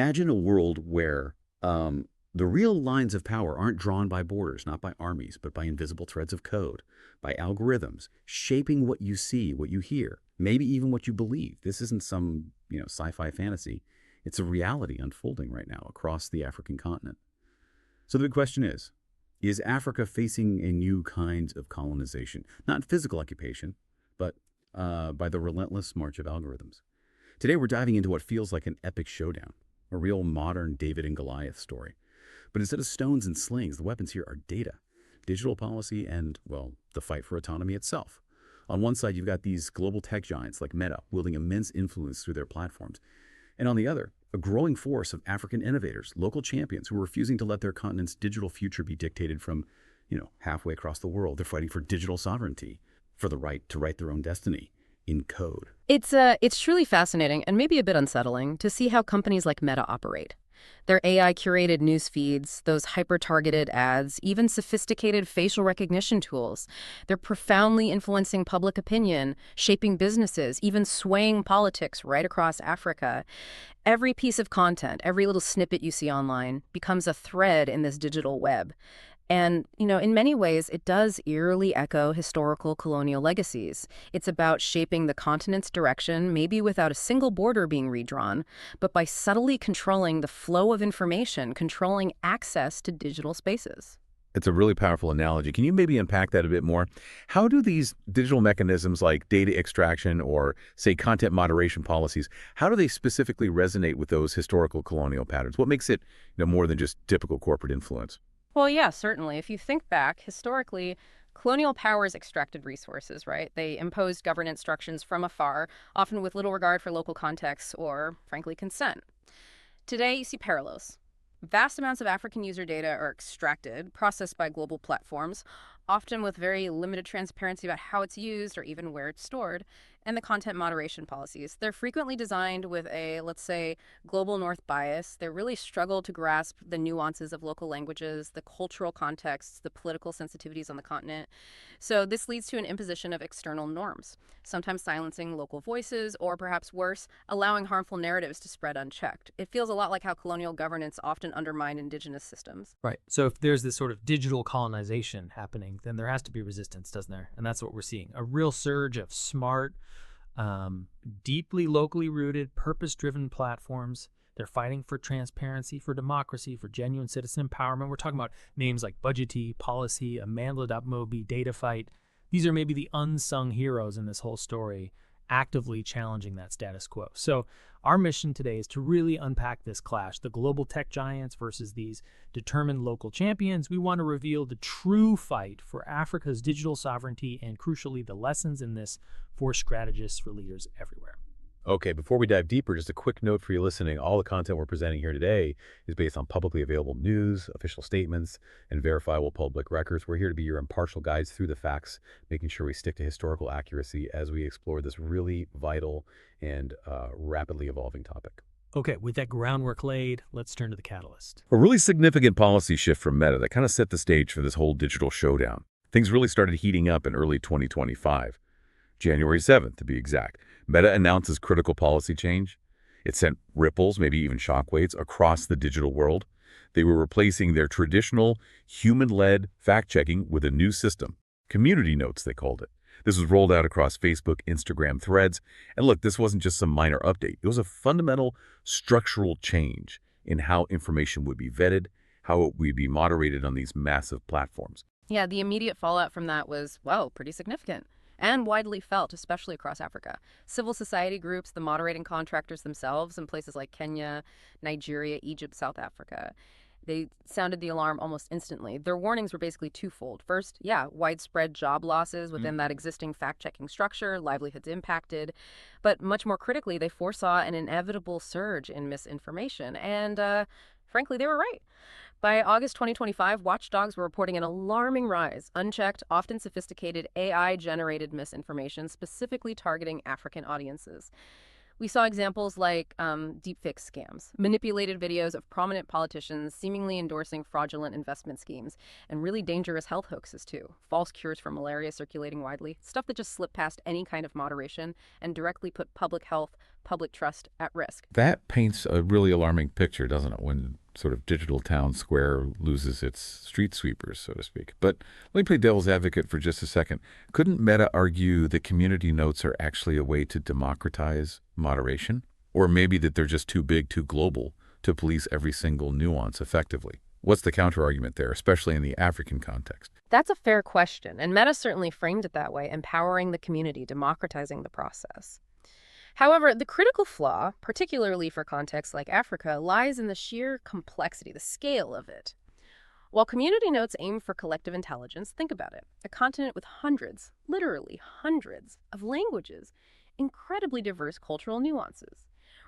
Imagine a world where the real lines of power aren't drawn by borders, not by armies, but by invisible threads of code, by algorithms, shaping what you see, what you hear, maybe even what you believe. This isn't some, sci-fi fantasy. It's a reality unfolding right now across the African continent. So the big question is Africa facing a new kind of colonization? Not physical occupation, but by the relentless march of algorithms. Today we're diving into what feels like an epic showdown, a real modern David and Goliath story. But instead of stones and slings, the weapons here are data, digital policy, and, well, the fight for autonomy itself. On one side, you've got these global tech giants like Meta wielding immense influence through their platforms. And on the other, a growing force of African innovators, local champions who are refusing to let their continent's digital future be dictated from, halfway across the world. They're fighting for digital sovereignty, for the right to write their own destiny in code. It's truly fascinating and maybe a bit unsettling to see how companies like Meta operate. Their AI-curated news feeds, those hyper-targeted ads, even sophisticated facial recognition tools. They're profoundly influencing public opinion, shaping businesses, even swaying politics right across Africa. Every piece of content, every little snippet you see online becomes a thread in this digital web. And, in many ways, it does eerily echo historical colonial legacies. It's about shaping the continent's direction, maybe without a single border being redrawn, but by subtly controlling the flow of information, controlling access to digital spaces. It's a really powerful analogy. Can you maybe unpack that a bit more? How do these digital mechanisms like data extraction or, say, content moderation policies, how do they specifically resonate with those historical colonial patterns? What makes it more than just typical corporate influence? Well, yeah, certainly. If you think back, historically, colonial powers extracted resources, right? They imposed governance structures from afar, often with little regard for local contexts or, frankly, consent. Today, you see parallels. Vast amounts of African user data are extracted, processed by global platforms, often with very limited transparency about how it's used or even where it's stored. And the content moderation policies. They're frequently designed with a, let's say, global north bias. They really struggle to grasp the nuances of local languages, the cultural contexts, the political sensitivities on the continent. So this leads to an imposition of external norms, sometimes silencing local voices, or perhaps worse, allowing harmful narratives to spread unchecked. It feels a lot like how colonial governance often undermined indigenous systems. Right. So if there's this sort of digital colonization happening, then there has to be resistance, doesn't there? And that's what we're seeing. A real surge of smart, deeply locally rooted, purpose-driven platforms. They're fighting for transparency, for democracy, for genuine citizen empowerment. We're talking about names like Budgety, Policy, Amandla.Mobi, DataFight. These are maybe the unsung heroes in this whole story, actively challenging that status quo. So our mission today is to really unpack this clash, the global tech giants versus these determined local champions. We want to reveal the true fight for Africa's digital sovereignty and, crucially, the lessons in this for strategists, for leaders everywhere. Okay, before we dive deeper, just a quick note for you listening. All the content we're presenting here today is based on publicly available news, official statements, and verifiable public records. We're here to be your impartial guides through the facts, making sure we stick to historical accuracy as we explore this really vital and rapidly evolving topic. Okay, with that groundwork laid, let's turn to the catalyst. A really significant policy shift from Meta that kind of set the stage for this whole digital showdown. Things really started heating up in early 2025. January 7th, to be exact. Meta announces critical policy change. It sent ripples, maybe even shockwaves, across the digital world. They were replacing their traditional human-led fact-checking with a new system. Community notes, they called it. This was rolled out across Facebook, Instagram, Threads. And look, this wasn't just some minor update. It was a fundamental structural change in how information would be vetted, how it would be moderated on these massive platforms. Yeah, the immediate fallout from that was, well, pretty significant and widely felt, especially across Africa. Civil society groups, the moderating contractors themselves in places like Kenya, Nigeria, Egypt, South Africa, they sounded the alarm almost instantly. Their warnings were basically twofold. First, widespread job losses within that existing fact-checking structure, livelihoods impacted. But much more critically, they foresaw an inevitable surge in misinformation. And frankly, they were right. By August 2025, watchdogs were reporting an alarming rise, unchecked, often sophisticated AI-generated misinformation specifically targeting African audiences. We saw examples like deepfake scams, manipulated videos of prominent politicians seemingly endorsing fraudulent investment schemes, and really dangerous health hoaxes too. False cures for malaria circulating widely, stuff that just slipped past any kind of moderation and directly put public health, public trust at risk. That paints a really alarming picture, doesn't it, when sort of digital town square loses its street sweepers, so to speak. But let me play devil's advocate for just a second. Couldn't Meta argue that community notes are actually a way to democratize moderation? Or maybe that they're just too big, too global to police every single nuance effectively? What's the counterargument there, especially in the African context? That's a fair question, and Meta certainly framed it that way, empowering the community, democratizing the process. However, the critical flaw, particularly for contexts like Africa, lies in the sheer complexity, the scale of it. While community notes aim for collective intelligence, think about it. A continent with hundreds, literally hundreds, of languages, incredibly diverse cultural nuances.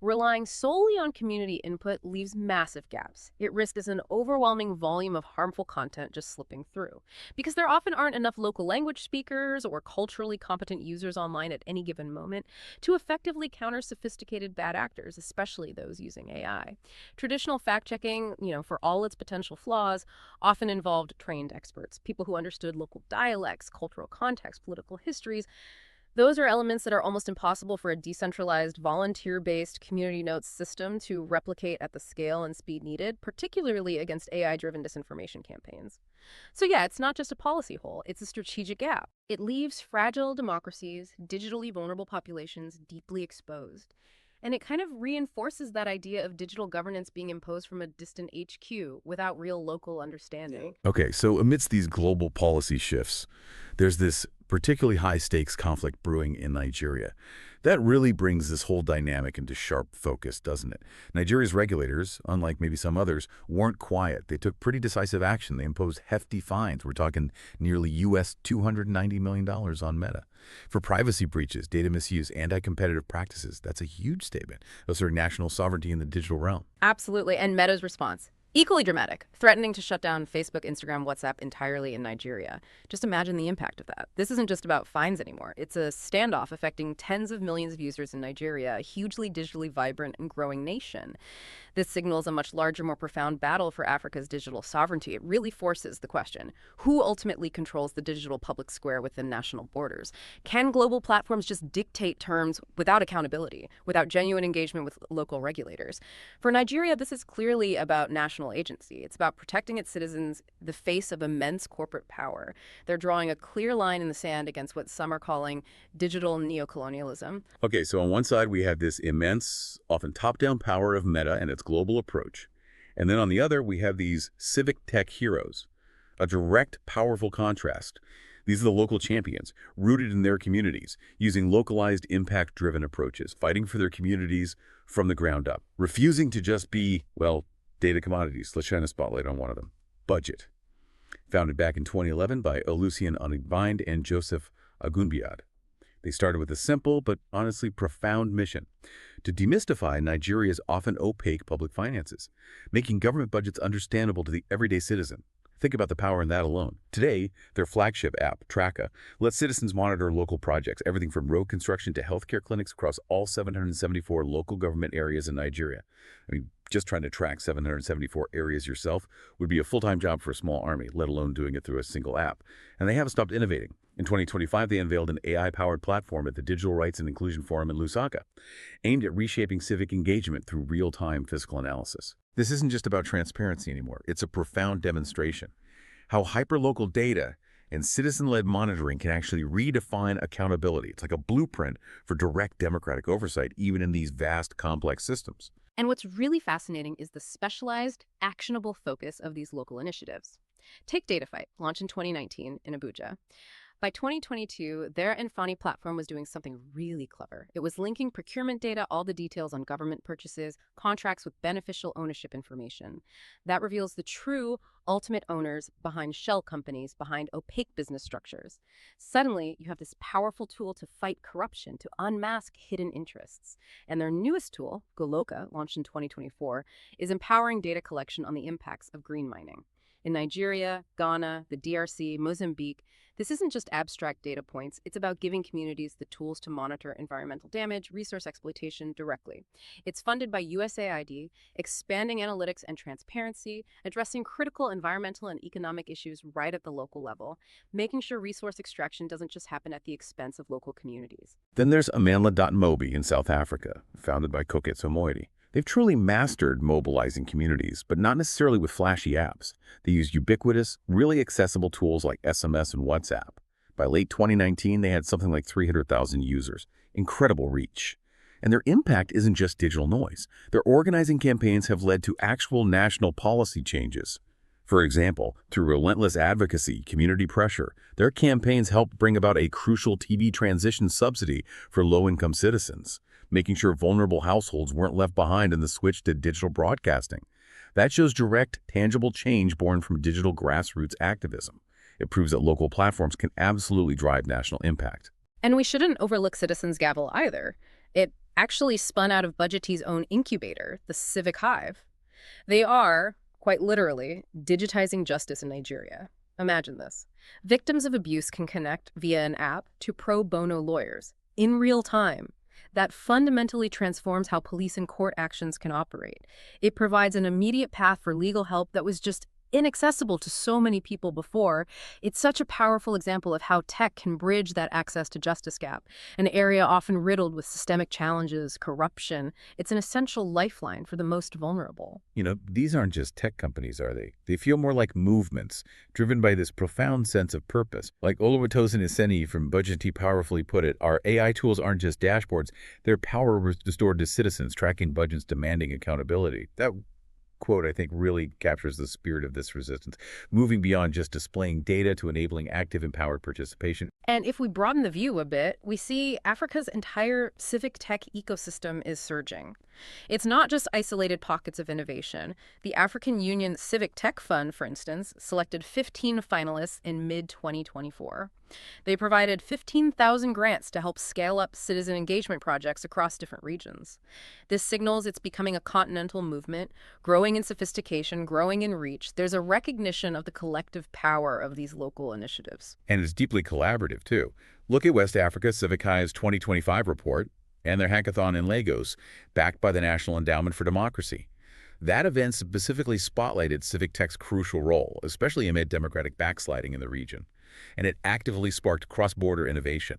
Relying solely on community input leaves massive gaps. It risks an overwhelming volume of harmful content just slipping through, because there often aren't enough local language speakers or culturally competent users online at any given moment to effectively counter sophisticated bad actors, especially those using AI. Traditional fact-checking, for all its potential flaws, often involved trained experts, people who understood local dialects, cultural context, political histories. Those are elements that are almost impossible for a decentralized, volunteer-based community notes system to replicate at the scale and speed needed, particularly against AI-driven disinformation campaigns. So yeah, it's not just a policy hole, it's a strategic gap. It leaves fragile democracies, digitally vulnerable populations deeply exposed. And it kind of reinforces that idea of digital governance being imposed from a distant HQ without real local understanding. Okay, so amidst these global policy shifts, there's this particularly high-stakes conflict brewing in Nigeria. That really brings this whole dynamic into sharp focus, doesn't it? Nigeria's regulators, unlike maybe some others, weren't quiet. They took pretty decisive action. They imposed hefty fines. We're talking nearly US $290 million on Meta. For privacy breaches, data misuse, anti-competitive practices, that's a huge statement, asserting national sovereignty in the digital realm. Absolutely. And Meta's response, equally dramatic, threatening to shut down Facebook, Instagram, WhatsApp entirely in Nigeria. Just imagine the impact of that. This isn't just about fines anymore. It's a standoff affecting tens of millions of users in Nigeria, a hugely digitally vibrant and growing nation. This signals a much larger, more profound battle for Africa's digital sovereignty. It really forces the question, who ultimately controls the digital public square within national borders? Can global platforms just dictate terms without accountability, without genuine engagement with local regulators? For Nigeria, this is clearly about national agency. It's about protecting its citizens in the face of immense corporate power. They're drawing a clear line in the sand against what some are calling digital neocolonialism. Okay, so on one side we have this immense, often top-down power of Meta and its global approach. And then on the other, we have these civic tech heroes, a direct, powerful contrast. These are the local champions, rooted in their communities, using localized, impact-driven approaches, fighting for their communities from the ground up, refusing to just be, well, data commodities. Let's shine a spotlight on one of them. Budget. Founded back in 2011 by Olusegun Onigbind and Joseph Agunbiad. They started with a simple but honestly profound mission: to demystify Nigeria's often opaque public finances, making government budgets understandable to the everyday citizen. Think about the power in that alone. Today, their flagship app, Traka, lets citizens monitor local projects, everything from road construction to healthcare clinics across all 774 local government areas in Nigeria. I mean, just trying to track 774 areas yourself would be a full-time job for a small army, let alone doing it through a single app. And they haven't stopped innovating. In 2025, they unveiled an AI-powered platform at the Digital Rights and Inclusion Forum in Lusaka, aimed at reshaping civic engagement through real-time fiscal analysis. This isn't just about transparency anymore. It's a profound demonstration how hyperlocal data and citizen-led monitoring can actually redefine accountability. It's like a blueprint for direct democratic oversight, even in these vast, complex systems. And what's really fascinating is the specialized, actionable focus of these local initiatives. Take DataFight, launched in 2019 in Abuja. By 2022, their Enfani platform was doing something really clever. It was linking procurement data, all the details on government purchases, contracts with beneficial ownership information. That reveals the true ultimate owners behind shell companies, behind opaque business structures. Suddenly, you have this powerful tool to fight corruption, to unmask hidden interests. And their newest tool, Goloka, launched in 2024, is empowering data collection on the impacts of green mining. In Nigeria, Ghana, the DRC, Mozambique, This isn't just abstract data points, it's about giving communities the tools to monitor environmental damage, resource exploitation directly. It's funded by USAID, expanding analytics and transparency, addressing critical environmental and economic issues right at the local level, making sure resource extraction doesn't just happen at the expense of local communities. Then there's Amanla.Mobi in South Africa, founded by Koketso Moiti. They've truly mastered mobilizing communities, but not necessarily with flashy apps. They use ubiquitous, really accessible tools like SMS and WhatsApp. By late 2019, they had something like 300,000 users. Incredible reach. And their impact isn't just digital noise. Their organizing campaigns have led to actual national policy changes. For example, through relentless advocacy, community pressure, their campaigns helped bring about a crucial TV transition subsidy for low-income citizens, making sure vulnerable households weren't left behind in the switch to digital broadcasting. That shows direct, tangible change born from digital grassroots activism. It proves that local platforms can absolutely drive national impact. And we shouldn't overlook Citizens Gavel either. It actually spun out of Budgetee's own incubator, the Civic Hive. They are, quite literally, digitizing justice in Nigeria. Imagine this. Victims of abuse can connect via an app to pro bono lawyers in real time. That fundamentally transforms how police and court actions can operate. It provides an immediate path for legal help that was just inaccessible to so many people before. It's such a powerful example of how tech can bridge that access to justice gap, an area often riddled with systemic challenges, corruption. It's an essential lifeline for the most vulnerable. These aren't just tech companies, are they? They feel more like movements, driven by this profound sense of purpose. Like Oluwatosin Iseni from Budgetee powerfully put it, our AI tools aren't just dashboards, they're power restored to citizens, tracking budgets, demanding accountability. That quote, I think, really captures the spirit of this resistance, moving beyond just displaying data to enabling active, empowered participation. And if we broaden the view a bit, we see Africa's entire civic tech ecosystem is surging. It's not just isolated pockets of innovation. The African Union Civic Tech Fund, for instance, selected 15 finalists in mid-2024. They provided 15,000 grants to help scale up citizen engagement projects across different regions. This signals it's becoming a continental movement, growing in sophistication, growing in reach. There's a recognition of the collective power of these local initiatives. And it's deeply collaborative, too. Look at West Africa Civic Hive's 2025 report and their hackathon in Lagos, backed by the National Endowment for Democracy. That event specifically spotlighted civic tech's crucial role, especially amid democratic backsliding in the region. And it actively sparked cross-border innovation.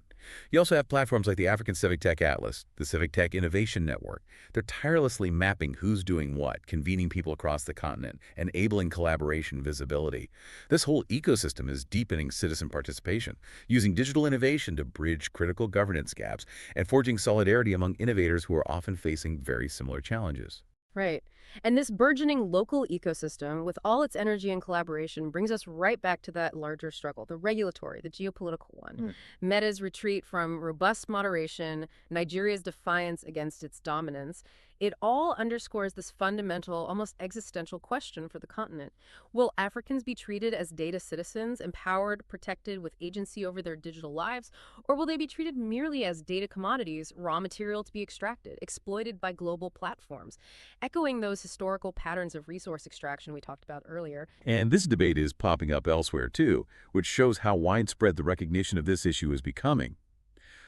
You also have platforms like the African Civic Tech Atlas, the Civic Tech Innovation Network. They're tirelessly mapping who's doing what, convening people across the continent, enabling collaboration visibility. This whole ecosystem is deepening citizen participation, using digital innovation to bridge critical governance gaps, and forging solidarity among innovators who are often facing very similar challenges. Right. And this burgeoning local ecosystem, with all its energy and collaboration, brings us right back to that larger struggle, the regulatory, the geopolitical one. Meta's retreat from robust moderation, Nigeria's defiance against its dominance. It all underscores this fundamental, almost existential question for the continent. Will Africans be treated as data citizens, empowered, protected, with agency over their digital lives? Or will they be treated merely as data commodities, raw material to be extracted, exploited by global platforms? Echoing those historical patterns of resource extraction we talked about earlier. And this debate is popping up elsewhere, too, which shows how widespread the recognition of this issue is becoming.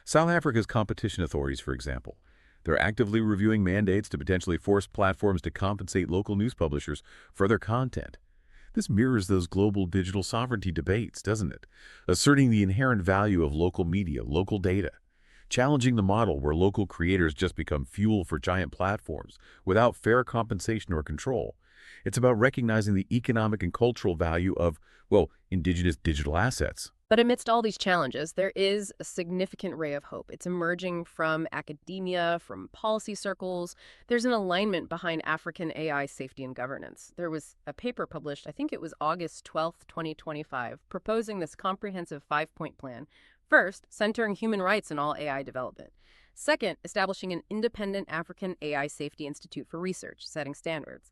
South Africa's competition authorities, for example, they're actively reviewing mandates to potentially force platforms to compensate local news publishers for their content. This mirrors those global digital sovereignty debates, doesn't it? Asserting the inherent value of local media, local data, challenging the model where local creators just become fuel for giant platforms without fair compensation or control. It's about recognizing the economic and cultural value of, well, indigenous digital assets. But amidst all these challenges, there is a significant ray of hope. It's emerging from academia, from policy circles. There's an alignment behind African AI safety and governance. There was a paper published, I think it was August 12th, 2025, proposing this comprehensive 5-point plan. First, centering human rights in all AI development. Second, establishing an independent African AI Safety Institute for research, setting standards.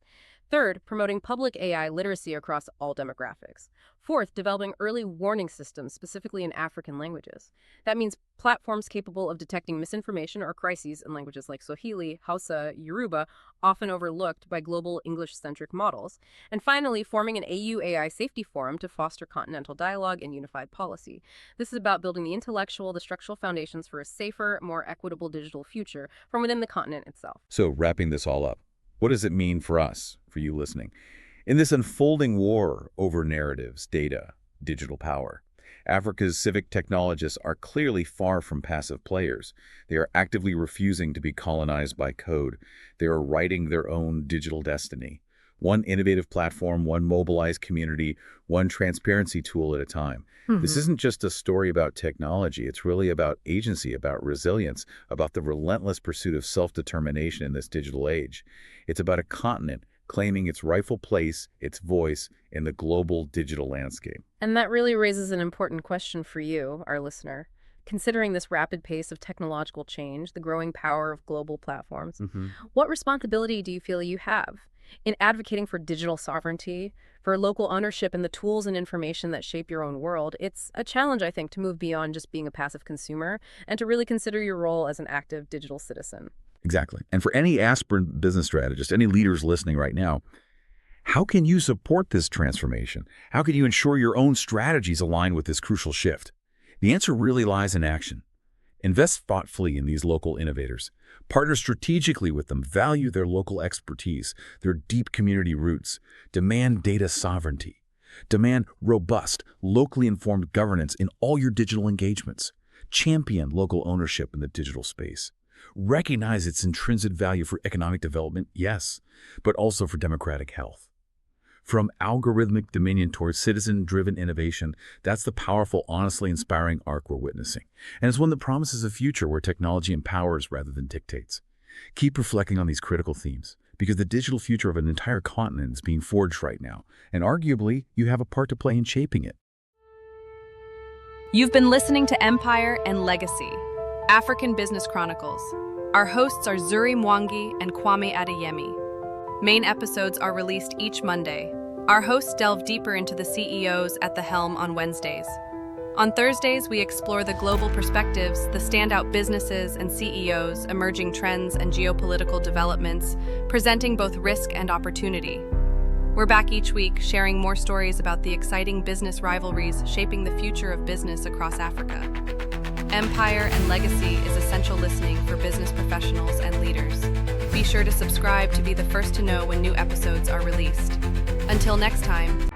Third, promoting public AI literacy across all demographics. Fourth, developing early warning systems, specifically in African languages. That means platforms capable of detecting misinformation or crises in languages like Swahili, Hausa, Yoruba, often overlooked by global English-centric models. And finally, forming an AU AI safety forum to foster continental dialogue and unified policy. This is about building the intellectual, the structural foundations for a safer, more equitable digital future from within the continent itself. So wrapping this all up, what does it mean for us, for you listening? In this unfolding war over narratives, data, digital power, Africa's civic technologists are clearly far from passive players. They are actively refusing to be colonized by code. They are writing their own digital destiny. One innovative platform, one mobilized community, one transparency tool at a time. This isn't just a story about technology. It's really about agency, about resilience, about the relentless pursuit of self-determination in this digital age. It's about a continent claiming its rightful place, its voice in the global digital landscape. And that really raises an important question for you, our listener. Considering this rapid pace of technological change, the growing power of global platforms, what responsibility do you feel you have in advocating for digital sovereignty, for local ownership and the tools and information that shape your own world? It's a challenge, I think, to move beyond just being a passive consumer and to really consider your role as an active digital citizen. Exactly. And for any aspirant business strategist, any leaders listening right now, how can you support this transformation? How can you ensure your own strategies align with this crucial shift? The answer really lies in action. Invest thoughtfully in these local innovators. Partner strategically with them. Value their local expertise, their deep community roots. Demand data sovereignty. Demand robust, locally informed governance in all your digital engagements. Champion local ownership in the digital space. Recognize its intrinsic value for economic development, yes, but also for democratic health. From algorithmic dominion towards citizen-driven innovation, that's the powerful, honestly inspiring arc we're witnessing. And it's one that promises a future where technology empowers rather than dictates. Keep reflecting on these critical themes, because the digital future of an entire continent is being forged right now, and arguably, you have a part to play in shaping it. You've been listening to Empire and Legacy, African Business Chronicles. Our hosts are Zuri Mwangi and Kwame Adeyemi. Main episodes are released each Monday. Our hosts delve deeper into the CEOs at the helm on Wednesdays. On Thursdays, we explore the global perspectives, the standout businesses and CEOs, emerging trends and geopolitical developments, presenting both risk and opportunity. We're back each week, sharing more stories about the exciting business rivalries shaping the future of business across Africa. Empire and Legacy is essential listening for business professionals and leaders. Be sure to subscribe to be the first to know when new episodes are released. Until next time.